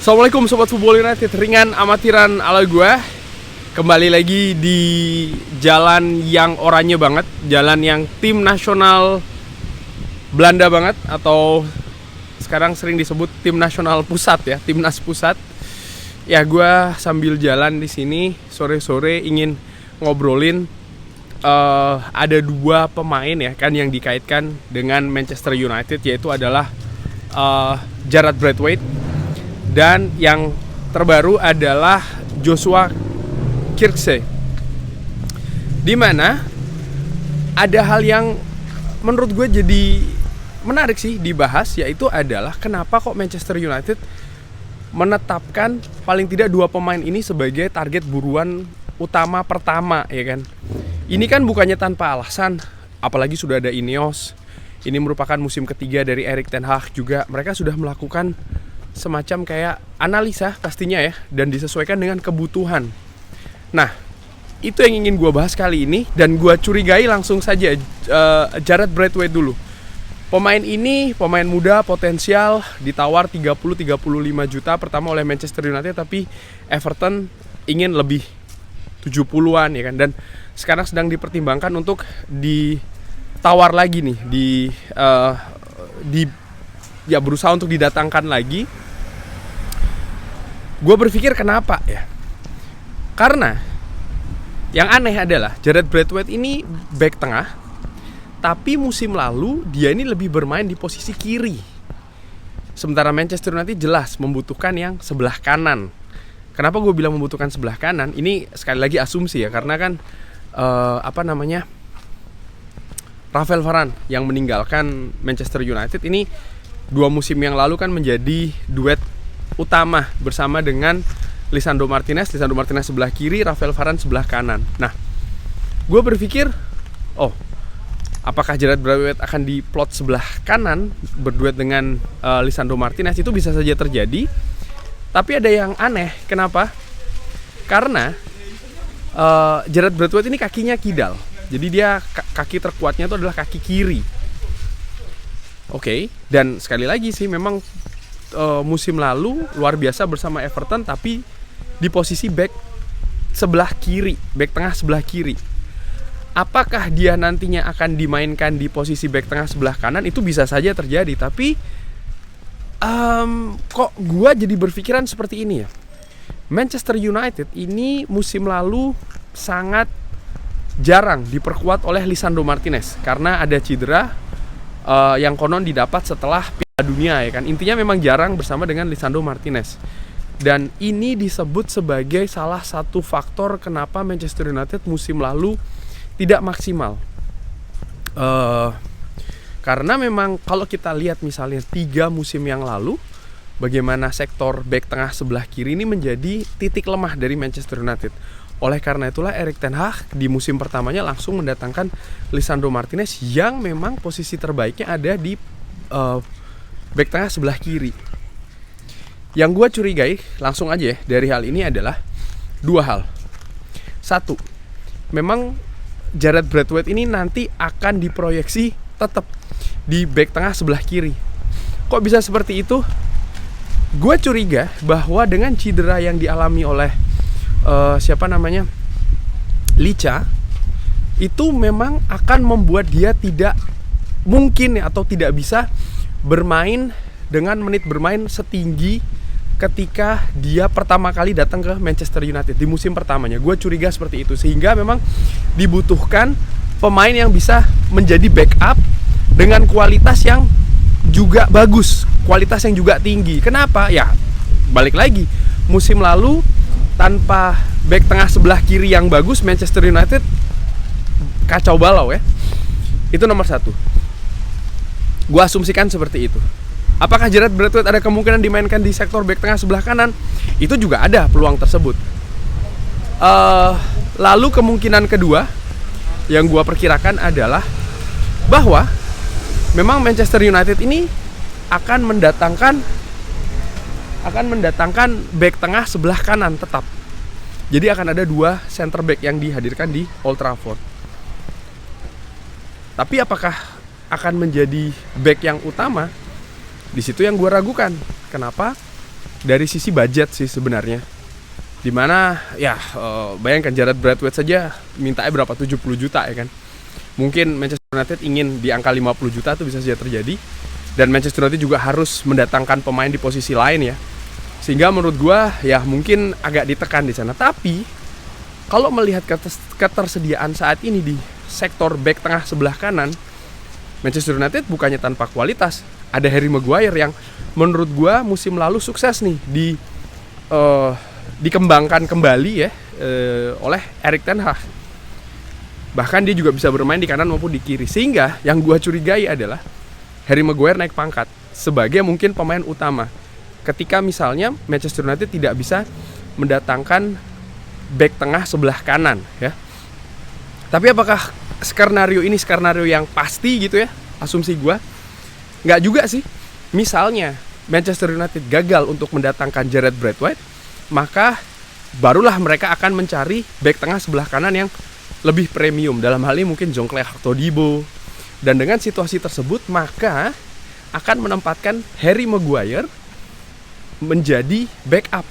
Assalamualaikum Sobat Football United, ringan amatiran ala gue. Kembali lagi di jalan yang oranye banget, jalan yang tim nasional Belanda banget, atau sekarang sering disebut tim nasional pusat ya, timnas pusat. Ya, gue sambil jalan di sini sore-sore ingin ngobrolin ada dua pemain ya kan yang dikaitkan dengan Manchester United, yaitu adalah Jarrad Braithwaite dan yang terbaru adalah Joshua Kirkze. Dimana ada hal yang menurut gue jadi menarik sih dibahas, yaitu adalah kenapa kok Manchester United menetapkan paling tidak dua pemain ini sebagai target buruan utama pertama, ya kan. Ini kan bukannya tanpa alasan, apalagi sudah ada Ineos. Ini merupakan musim ketiga dari Erik ten Hag juga. Mereka sudah melakukan semacam kayak analisa pastinya ya, dan disesuaikan dengan kebutuhan. Nah, itu yang ingin gue bahas kali ini, dan gue curigai langsung saja Jarrad Braithwaite dulu. Pemain ini pemain muda potensial, ditawar 30-35 juta pertama oleh Manchester United, tapi Everton ingin lebih 70-an ya kan, dan sekarang sedang dipertimbangkan untuk ditawar lagi nih, berusaha untuk didatangkan lagi. Gue berpikir kenapa ya? Karena yang aneh adalah Jarrad Braithwaite ini back tengah, tapi musim lalu dia ini lebih bermain di posisi kiri. Sementara Manchester United jelas membutuhkan yang sebelah kanan. Kenapa gue bilang membutuhkan sebelah kanan? Ini sekali lagi asumsi ya, karena kan Raphael Varane yang meninggalkan Manchester United ini 2 musim yang lalu kan menjadi duet utama bersama dengan Lisandro Martinez sebelah kiri, Raphael Varane sebelah kanan. Nah, gue berpikir, apakah Jarrad Braithwaite akan diplot sebelah kanan berduet dengan Lisandro Martinez? Itu bisa saja terjadi. Tapi ada yang aneh, kenapa? Karena Jarrad Braithwaite ini kakinya kidal. Jadi dia kaki terkuatnya itu adalah kaki kiri. Oke, dan sekali lagi sih memang musim lalu luar biasa bersama Everton, tapi di posisi back sebelah kiri, back tengah sebelah kiri. Apakah dia nantinya akan dimainkan di posisi back tengah sebelah kanan? Itu bisa saja terjadi, tapi kok gue jadi berpikiran seperti ini ya. Manchester United ini musim lalu sangat jarang diperkuat oleh Lisandro Martinez karena ada cedera yang konon didapat setelah Piala Dunia ya kan. Intinya memang jarang bersama dengan Lisandro Martinez. Dan ini disebut sebagai salah satu faktor kenapa Manchester United musim lalu tidak maksimal. Karena memang kalau kita lihat misalnya 3 musim yang lalu, bagaimana sektor back tengah sebelah kiri ini menjadi titik lemah dari Manchester United. Oleh karena itulah Erik ten Hag di musim pertamanya langsung mendatangkan Lisandro Martinez yang memang posisi terbaiknya ada di back tengah sebelah kiri. Yang gue curigai langsung aja ya dari hal ini adalah 2 hal. 1, memang Jarrad Braithwaite ini nanti akan diproyeksi tetap di back tengah sebelah kiri. Kok bisa seperti itu? Gue curiga bahwa dengan cedera yang dialami oleh Licha, itu memang akan membuat dia tidak mungkin atau tidak bisa bermain dengan menit bermain setinggi ketika dia pertama kali datang ke Manchester United di musim pertamanya. Gue curiga seperti itu, sehingga memang dibutuhkan pemain yang bisa menjadi backup dengan kualitas yang juga bagus, kualitas yang juga tinggi. Kenapa? Ya, balik lagi, musim lalu tanpa back tengah sebelah kiri yang bagus, Manchester United kacau balau ya. Itu nomor 1. Gue asumsikan seperti itu. Apakah Jarrad Braithwaite ada kemungkinan dimainkan di sektor back tengah sebelah kanan? Itu juga ada peluang tersebut. Lalu kemungkinan kedua yang gue perkirakan adalah bahwa memang Manchester United ini akan mendatangkan back tengah sebelah kanan tetap. Jadi akan ada 2 center back yang dihadirkan di Old Trafford. Tapi apakah akan menjadi back yang utama? Di situ yang gue ragukan. Kenapa? dari sisi budget sih sebenarnya. Dimana ya bayangkan Gareth Braithwaite saja mintanya berapa, 70 juta ya kan. Mungkin Manchester United ingin di angka 50 juta itu bisa saja terjadi. Dan Manchester United juga harus mendatangkan pemain di posisi lain ya. Sehingga menurut gua ya mungkin agak ditekan di sana. Tapi kalau melihat ketersediaan saat ini di sektor back tengah sebelah kanan, Manchester United bukannya tanpa kualitas. Ada Harry Maguire yang menurut gua musim lalu sukses nih dikembangkan kembali ya oleh Erik ten Hag. Bahkan dia juga bisa bermain di kanan maupun di kiri. Sehingga yang gua curigai adalah Harry Maguire naik pangkat sebagai mungkin pemain utama ketika misalnya Manchester United tidak bisa mendatangkan back tengah sebelah kanan ya. Tapi apakah skenario ini skenario yang pasti gitu ya? Asumsi gua nggak juga sih. Misalnya Manchester United gagal untuk mendatangkan Gareth Braithwaite, maka barulah mereka akan mencari back tengah sebelah kanan yang lebih premium. Dalam hal ini mungkin Jean-Claude Todibo. Dan dengan situasi tersebut maka akan menempatkan Harry Maguire menjadi backup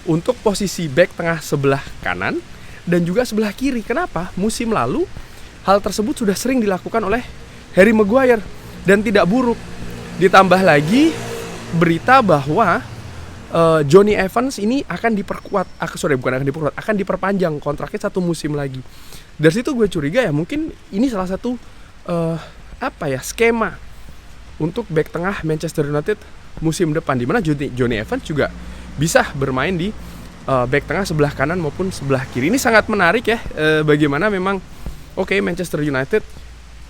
untuk posisi back tengah sebelah kanan dan juga sebelah kiri. Kenapa? Musim lalu hal tersebut sudah sering dilakukan oleh Harry Maguire dan tidak buruk. Ditambah lagi berita bahwa Jonny Evans ini akan akan diperpanjang kontraknya 1 musim lagi. Dari situ gue curiga ya mungkin ini salah satu skema untuk back tengah Manchester United musim depan, di mana Jonny Evans juga bisa bermain di back tengah sebelah kanan maupun sebelah kiri. Ini sangat menarik ya, bagaimana memang Manchester United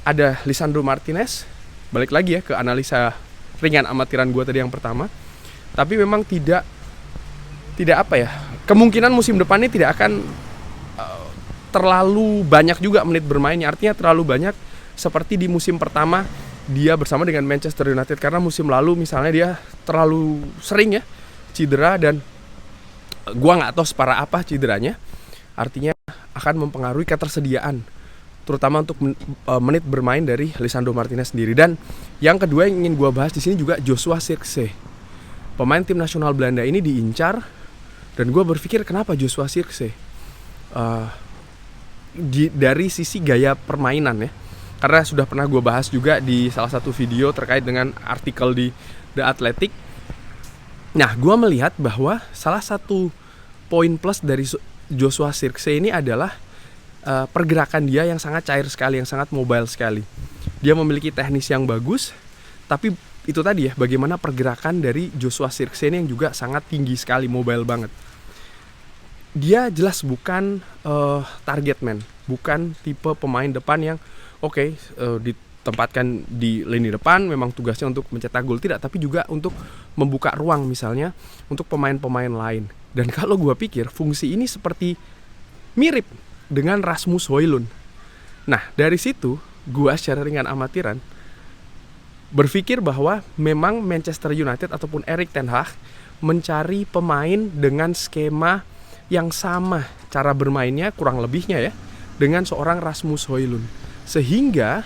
ada Lisandro Martinez, balik lagi ya ke analisa ringan amatiran gue tadi yang pertama. Tapi memang tidak kemungkinan musim depan ini tidak akan terlalu banyak juga menit bermainnya. Artinya terlalu banyak seperti di musim pertama dia bersama dengan Manchester United, karena musim lalu misalnya dia terlalu sering ya cedera dan gua nggak tahu separah apa cederanya. Artinya akan mempengaruhi ketersediaan terutama untuk menit bermain dari Lisandro Martinez sendiri. Dan yang kedua yang ingin gua bahas di sini juga Joshua Zirkzee. Pemain tim nasional Belanda ini diincar dan gua berpikir kenapa Joshua Zirkzee? Dari sisi gaya permainan ya. Karena sudah pernah gue bahas juga di salah satu video terkait dengan artikel di The Athletic. Nah, gue melihat bahwa salah satu poin plus dari Joshua Zirkzee ini adalah pergerakan dia yang sangat cair sekali, yang sangat mobile sekali. Dia memiliki teknis yang bagus, tapi itu tadi ya, bagaimana pergerakan dari Joshua Zirkzee ini yang juga sangat tinggi sekali, mobile banget. Dia jelas bukan target man, bukan tipe pemain depan yang ditempatkan di lini depan memang tugasnya untuk mencetak gol, tidak, tapi juga untuk membuka ruang misalnya untuk pemain-pemain lain. Dan kalau gue pikir fungsi ini seperti mirip dengan Rasmus Højlund. Nah, dari situ gue secara ringan amatiran berpikir bahwa memang Manchester United ataupun Erik ten Hag mencari pemain dengan skema yang sama cara bermainnya kurang lebihnya ya dengan seorang Rasmus Højlund. Sehingga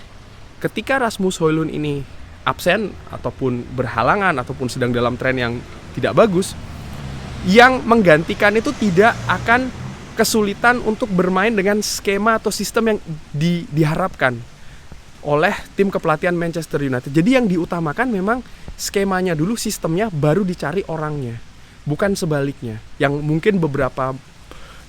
ketika Rasmus Højlund ini absen ataupun berhalangan ataupun sedang dalam tren yang tidak bagus, yang menggantikan itu tidak akan kesulitan untuk bermain dengan skema atau sistem yang diharapkan oleh tim kepelatihan Manchester United. Jadi yang diutamakan memang skemanya dulu, sistemnya, baru dicari orangnya, bukan sebaliknya. Yang mungkin beberapa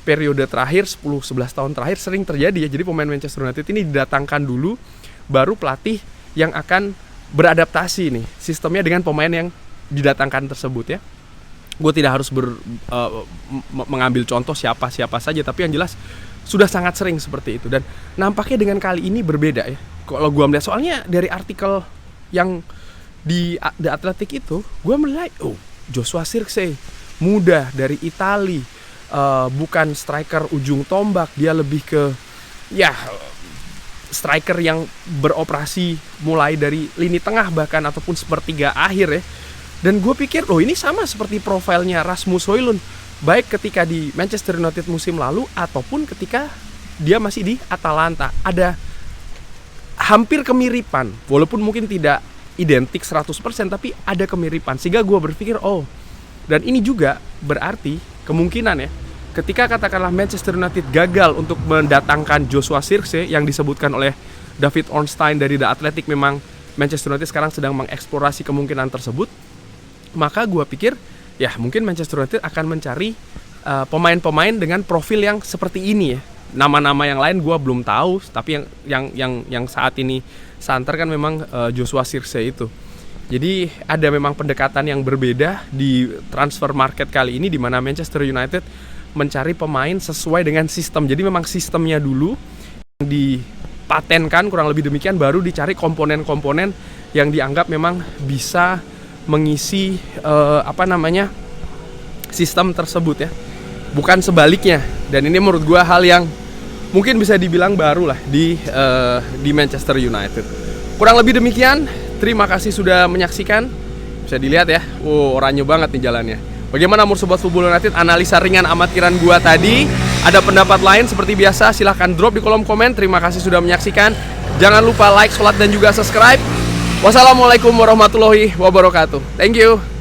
periode terakhir 10-11 tahun terakhir sering terjadi ya. Jadi pemain Manchester United ini didatangkan dulu, baru pelatih yang akan beradaptasi nih sistemnya dengan pemain yang didatangkan tersebut ya. Gue tidak harus mengambil contoh siapa saja, tapi yang jelas sudah sangat sering seperti itu. Dan nampaknya dengan kali ini berbeda ya. Kalau gue melihat, soalnya dari artikel yang di The Athletic itu, gue melihat Joshua Zirkzee muda dari Italia, bukan striker ujung tombak, dia lebih ke striker yang beroperasi mulai dari lini tengah bahkan ataupun sepertiga akhir ya. Dan gue pikir ini sama seperti profilnya Rasmus Højlund, baik ketika di Manchester United musim lalu ataupun ketika dia masih di Atalanta. Ada hampir kemiripan, walaupun mungkin tidak identik 100%, tapi ada kemiripan. Sehingga gue berpikir Dan ini juga berarti kemungkinan ya, ketika katakanlah Manchester United gagal untuk mendatangkan Joshua Zirkzee yang disebutkan oleh David Ornstein dari The Athletic, memang Manchester United sekarang sedang mengeksplorasi kemungkinan tersebut, maka gue pikir ya mungkin Manchester United akan mencari pemain-pemain dengan profil yang seperti ini ya. Nama-nama yang lain gue belum tahu, tapi yang saat ini santer kan memang Joshua Zirkzee itu. Jadi ada memang pendekatan yang berbeda di transfer market kali ini, di mana Manchester United mencari pemain sesuai dengan sistem. Jadi memang sistemnya dulu yang dipatenkan, kurang lebih demikian, baru dicari komponen-komponen yang dianggap memang bisa mengisi sistem tersebut ya. Bukan sebaliknya. Dan ini menurut gue hal yang mungkin bisa dibilang baru lah di Manchester United. Kurang lebih demikian. Terima kasih sudah menyaksikan. Bisa dilihat ya, oranye banget nih jalannya. Bagaimana menurut Sobat Football United analisa ringan amatiran gua tadi? Ada pendapat lain seperti biasa, silahkan drop di kolom komen. Terima kasih sudah menyaksikan. Jangan lupa like, sholat, dan juga subscribe. Wassalamualaikum warahmatullahi wabarakatuh. Thank you.